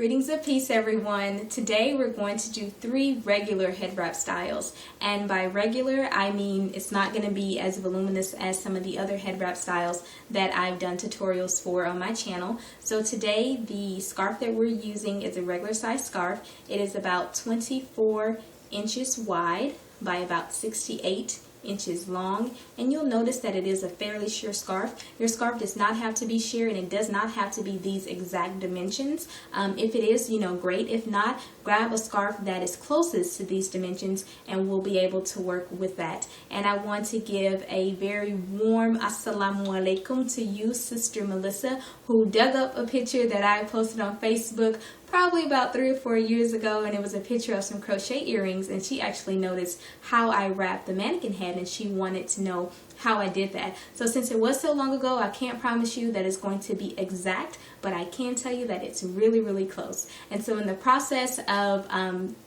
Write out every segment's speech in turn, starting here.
Greetings of peace, everyone. Today we're going to do 3 regular head wrap styles. And by regular, I mean it's not going to be as voluminous as some of the other head wrap styles that I've done tutorials for on my channel. So today the scarf that we're using is a regular size scarf. It is about 24 inches wide by about 68 inches long, and you'll notice that it is a fairly sheer scarf. Your scarf does not have to be sheer, and it does not have to be these exact dimensions. If it is, great. If not, grab a scarf that is closest to these dimensions and we'll be able to work with that. And I want to give a very warm assalamu alaikum to you, Sister Melissa, who dug up a picture that I posted on Facebook probably about 3 or 4 years ago, and it was a picture of some crochet earrings, and she actually noticed how I wrapped the mannequin head and she wanted to know how I did that. So since it was so long ago, I can't promise you that it's going to be exact, but I can tell you that it's really, really close. And so in the process of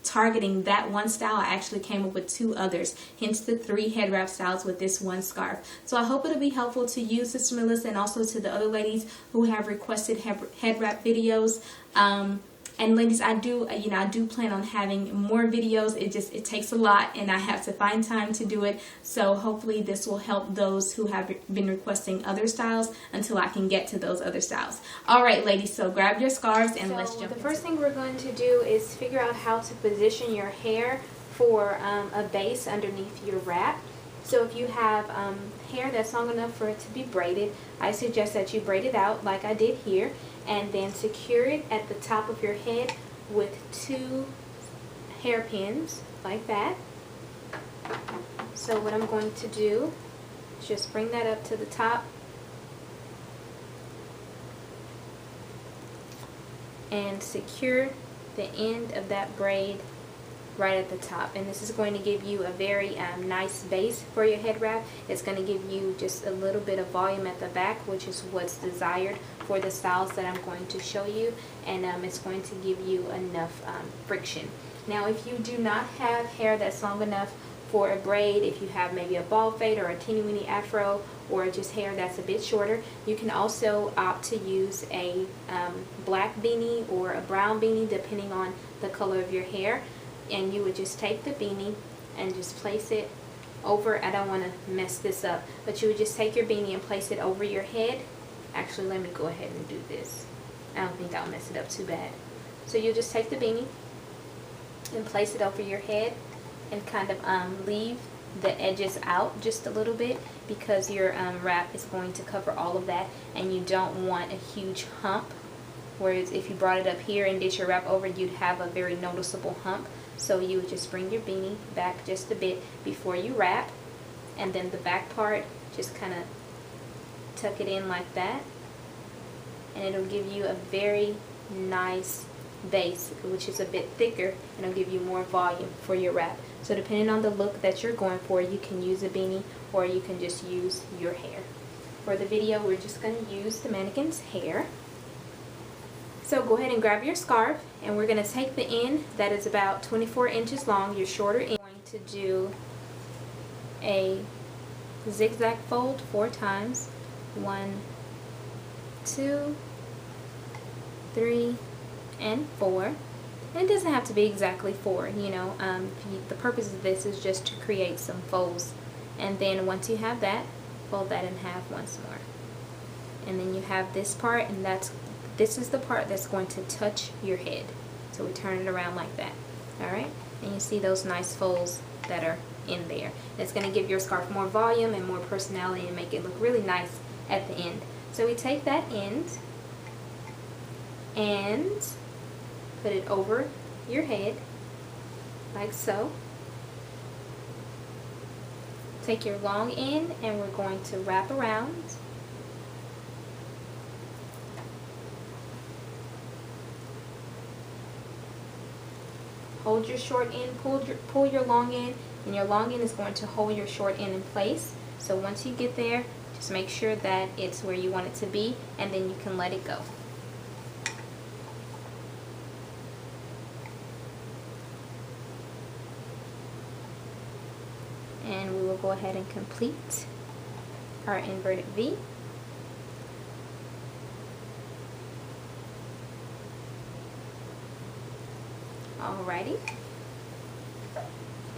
targeting that one style, I actually came up with 2 others, hence the 3 head wrap styles with this one scarf. So I hope it'll be helpful to you, Sister Melissa, and also to the other ladies who have requested head wrap videos. And ladies, I do plan on having more videos. It takes a lot, and I have to find time to do it. So hopefully this will help those who have been requesting other styles until I can get to those other styles. All right, ladies, so grab your scarves and let's jump. The first thing we're going to do is figure out how to position your hair for a base underneath your wrap. So if you have hair that's long enough for it to be braided, I suggest that you braid it out like I did here, and then secure it at the top of your head with 2 hairpins like that. So what I'm going to do is just bring that up to the top and secure the end of that braid right at the top. And this is going to give you a very nice base for your head wrap. It's going to give you just a little bit of volume at the back, which is what's desired for the styles that I'm going to show you, and it's going to give you enough friction. Now if you do not have hair that's long enough for a braid, if you have maybe a bald fade or a teeny weeny afro, or just hair that's a bit shorter, you can also opt to use a black beanie or a brown beanie depending on the color of your hair. And you would just take the beanie and just place it over, I don't want to mess this up, but you would just take your beanie and place it over your head. Actually, let me go ahead and do this. I don't think I'll mess it up too bad. So you just take the beanie and place it over your head and kind of leave the edges out just a little bit, because your wrap is going to cover all of that, and you don't want a huge hump. Whereas if you brought it up here and did your wrap over, you'd have a very noticeable hump. So you would just bring your beanie back just a bit before you wrap, and then the back part, just kind of tuck it in like that, and it'll give you a very nice base, which is a bit thicker, and it'll give you more volume for your wrap. So depending on the look that you're going for, you can use a beanie or you can just use your hair. For the video, we're just going to use the mannequin's hair. So go ahead and grab your scarf, and we're going to take the end that is about 24 inches long, your shorter end. We're going to do a zigzag fold 4 times. 1, 2, 3, and 4. And it doesn't have to be exactly 4, the purpose of this is just to create some folds. And then once you have that, fold that in half once more. And then you have this part, and this is the part that's going to touch your head. So we turn it around like that. Alright? And you see those nice folds that are in there. It's going to give your scarf more volume and more personality and make it look really nice at the end. So we take that end and put it over your head like so. Take your long end and we're going to wrap around. Hold your short end, pull your long end, and your long end is going to hold your short end in place. So once you get there, just make sure that it's where you want it to be, and then you can let it go. And we will go ahead and complete our inverted V. Alrighty.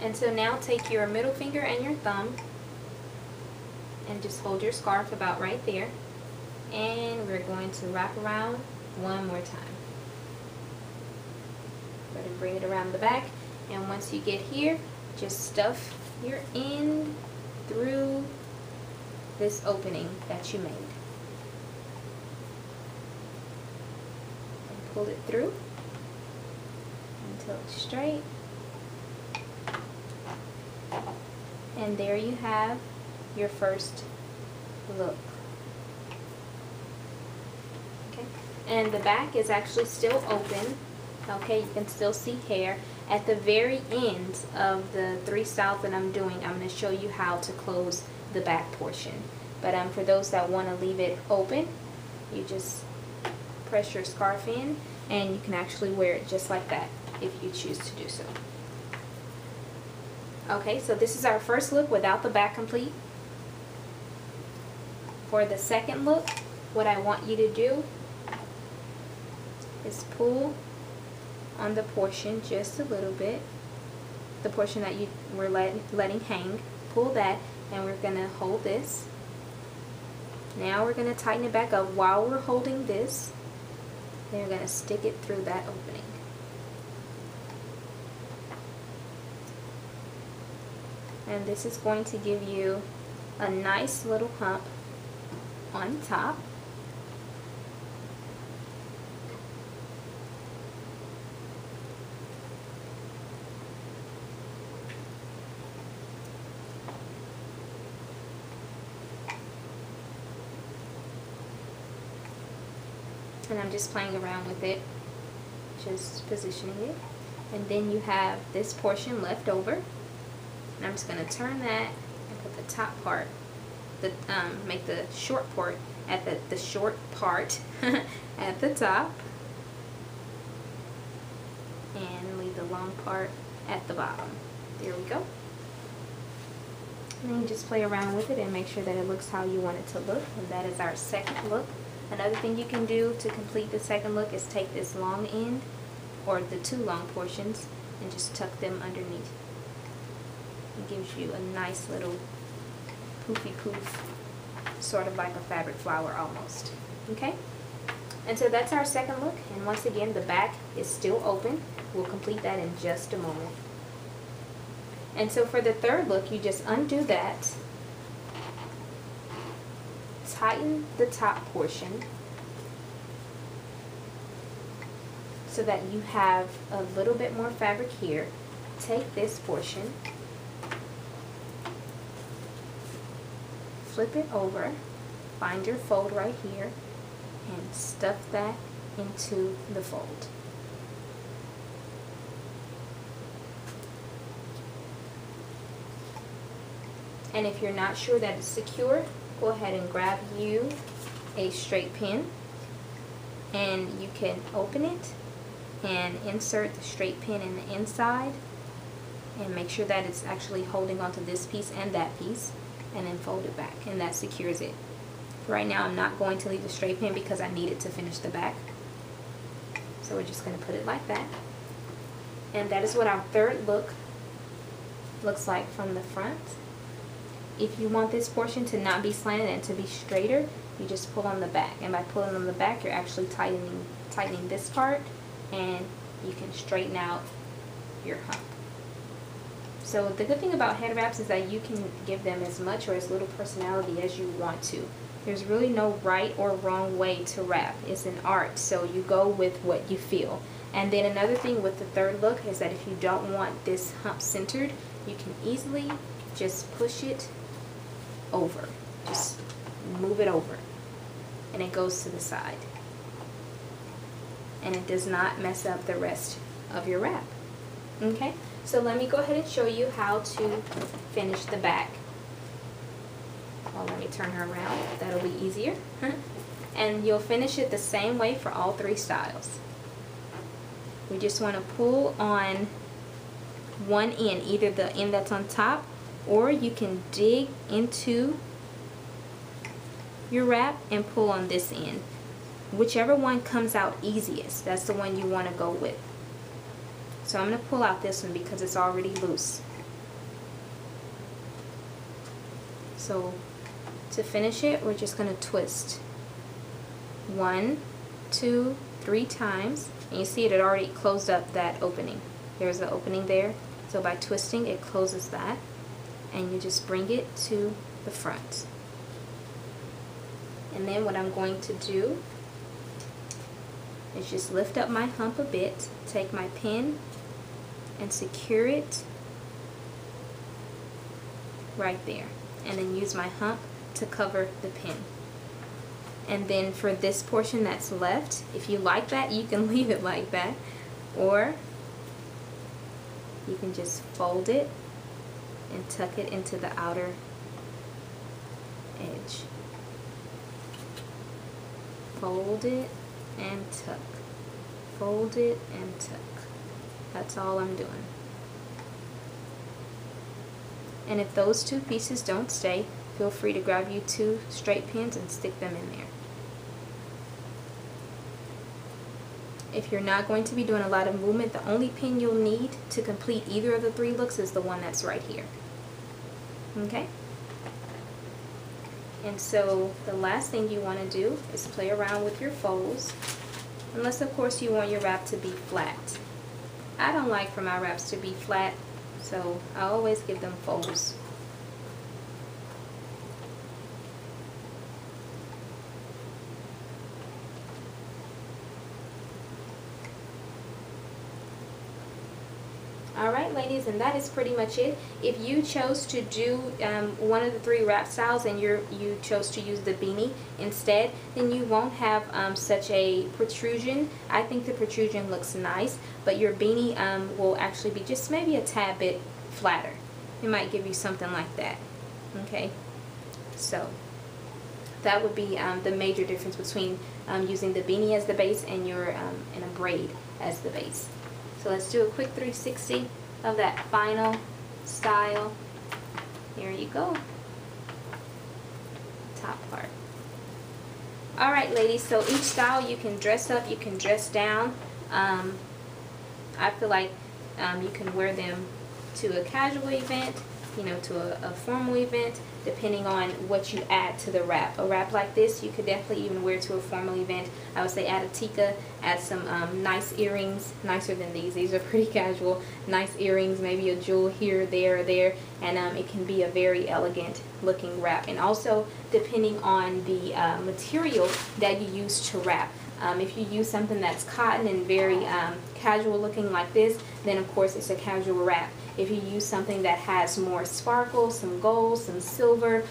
And so now take your middle finger and your thumb and just hold your scarf about right there. And we're going to wrap around one more time. We're going to bring it around the back. And once you get here, just stuff your end through this opening that you made. And pull it through until it's straight. And there you have your first look. Okay, and the back is actually still open. Okay, you can still see hair. At the very end of the 3 styles that I'm doing, I'm going to show you how to close the back portion. But for those that want to leave it open, you just press your scarf in and you can actually wear it just like that if you choose to do so. Okay, so this is our first look without the back complete. For the second look, what I want you to do is pull on the portion just a little bit, the portion that you were letting hang. Pull that, and we're going to hold this. Now we're going to tighten it back up while we're holding this. Then we're going to stick it through that opening. And this is going to give you a nice little hump on top. And I'm just playing around with it, just positioning it. And then you have this portion left over. And I'm just going to turn that and put the top part, make the short part at the short part at the top, and leave the long part at the bottom. There we go. And then you just play around with it and make sure that it looks how you want it to look. And that is our second look. Another thing you can do to complete the second look is take this long end, or the 2 long portions, and just tuck them underneath. It gives you a nice little poofy poof, sort of like a fabric flower almost. Okay? And so that's our second look. And once again, the back is still open. We'll complete that in just a moment. And so for the third look, you just undo that, tighten the top portion so that you have a little bit more fabric here. Take this portion, flip it over, find your fold right here, and stuff that into the fold. And if you're not sure that it's secure, go ahead and grab you a straight pin, and you can open it and insert the straight pin in the inside and make sure that it's actually holding onto this piece and that piece, and then fold it back, and that secures it. For right now, I'm not going to leave the straight pin because I need it to finish the back. So we're just going to put it like that. And that is what our third look looks like from the front. If you want this portion to not be slanted and to be straighter, you just pull on the back. And by pulling on the back, you're actually tightening this part, and you can straighten out your hump. So the good thing about head wraps is that you can give them as much or as little personality as you want to. There's really no right or wrong way to wrap. It's an art, so you go with what you feel. And then another thing with the third look is that if you don't want this hump centered, you can easily just push it over. Just move it over, and it goes to the side. And it does not mess up the rest of your wrap. Okay? So let me go ahead and show you how to finish the back. Well, let me turn her around. That'll be easier. And you'll finish it the same way for all 3 styles. We just want to pull on one end, either the end that's on top, or you can dig into your wrap and pull on this end. Whichever one comes out easiest, that's the one you want to go with. So I'm going to pull out this one because it's already loose. So to finish it, we're just going to twist 1, 2, 3 times. And you see it already closed up that opening. There's an opening there. So by twisting, it closes that. And you just bring it to the front. And then what I'm going to do is just lift up my hump a bit, take my pin and secure it right there, and then use my hump to cover the pin. And then for this portion that's left, if you like that, you can leave it like that, or you can just fold it and tuck it into the outer edge. Fold it and tuck. Fold it and tuck. That's all I'm doing. And if those 2 pieces don't stay, feel free to grab you 2 straight pins and stick them in there. If you're not going to be doing a lot of movement, the only pin you'll need to complete either of the 3 looks is the one that's right here. Okay? And so the last thing you want to do is play around with your folds, unless of course you want your wrap to be flat. I don't like for my wraps to be flat, so I always give them folds. Alright ladies, and that is pretty much it. If you chose to do one of the 3 wrap styles and you chose to use the beanie instead, then you won't have such a protrusion. I think the protrusion looks nice, but your beanie will actually be just maybe a tad bit flatter. It might give you something like that. Okay, so that would be the major difference between using the beanie as the base and and a braid as the base. So let's do a quick 360 of that final style. Here you go. Top part. Alright ladies, so each style you can dress up, you can dress down. I feel like you can wear them to a casual event, you know, to a formal event, depending on what you add to the wrap. A wrap like this you could definitely even wear to a formal event. I would say add a tikka, add some nice earrings, nicer than these. These are pretty casual. Nice earrings, maybe a jewel here, there, and it can be a very elegant looking wrap. And also depending on the material that you use to wrap. If you use something that's cotton and very casual looking like this, then of course it's a casual wrap. If you use something that has more sparkle, some gold, some silver,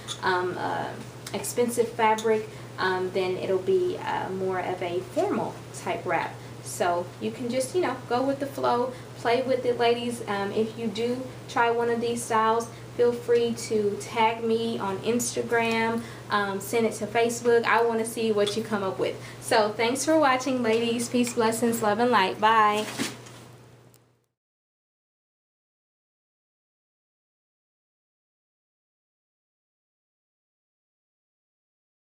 expensive fabric, then it'll be more of a formal type wrap. So you can just, you know, go with the flow, play with it ladies. If you do try one of these styles, feel free to tag me on Instagram, send it to Facebook. I want to see what you come up with. So thanks for watching ladies. Peace, blessings, love, and light. Bye.